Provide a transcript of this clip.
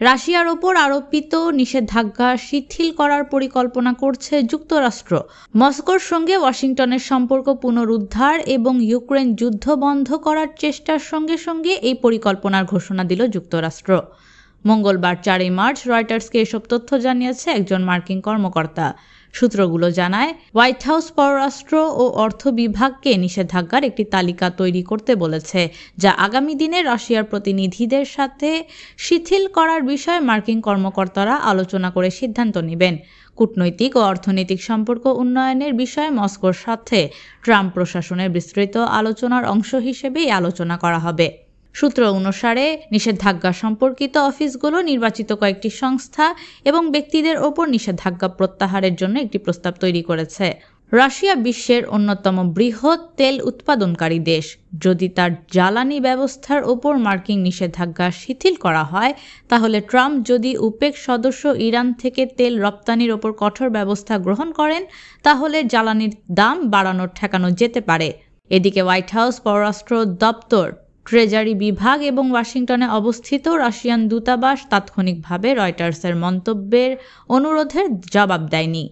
রাশিয়ার ওপর আরোপিত নিষেধাজ্ঞা শিথিল করার পরিকল্পনা করছে যুক্তরাষ্ট্র। মস্কোর সঙ্গে ওয়াশিংটনের সম্পর্ক পুনরুদ্ধার এবং ইউক্রেন যুদ্ধ বন্ধ করার চেষ্টার সঙ্গে সঙ্গে এই পরিকল্পনার ঘোষণা দিল যুক্তরাষ্ট্র। মঙ্গলবার 4 মার্চ রয়টার্সকে এসব তথ্য জানিয়েছে একজন মার্কিন কর্মকর্তা। সূত্রগুলো জানায়, হোয়াইট হাউস পররাষ্ট্র ও অর্থ বিভাগকে নিষেধাজ্ঞার একটি তালিকা তৈরি করতে বলেছে, যা আগামী দিনে রাশিয়ার প্রতিনিধিদের সাথে শিথিল করার বিষয়ে মার্কিন কর্মকর্তারা আলোচনা করে সিদ্ধান্ত নেবেন। কূটনৈতিক ও অর্থনৈতিক সম্পর্ক উন্নয়নের বিষয়ে মস্কোর সাথে ট্রাম্প প্রশাসনের বিস্তৃত আলোচনার অংশ হিসেবেই আলোচনা করা হবে। সূত্র অনুসারে নিষেধাজ্ঞা সম্পর্কিত অফিসগুলো নির্বাচিত কয়েকটি সংস্থা এবং ব্যক্তিদের ওপর নিষেধাজ্ঞা প্রত্যাহারের জন্য একটি প্রস্তাব তৈরি করেছে। রাশিয়া বিশ্বের অন্যতম বৃহৎ তেল উৎপাদনকারী দেশ। যদি তার জ্বালানি ব্যবস্থার ওপর মার্কিন নিষেধাজ্ঞা শিথিল করা হয়, তাহলে ট্রাম্প যদি ওপেক সদস্য ইরান থেকে তেল রপ্তানির ওপর কঠোর ব্যবস্থা গ্রহণ করেন, তাহলে জ্বালানির দাম বাড়ানো ঠেকানো যেতে পারে। এদিকে হোয়াইট হাউস পররাষ্ট্র দপ্তর, ট্রেজারি বিভাগ এবং ওয়াশিংটনে অবস্থিত রাশিয়ান দূতাবাস তাৎক্ষণিকভাবে রয়টার্সের মন্তব্যের অনুরোধের জবাব দেয়নি।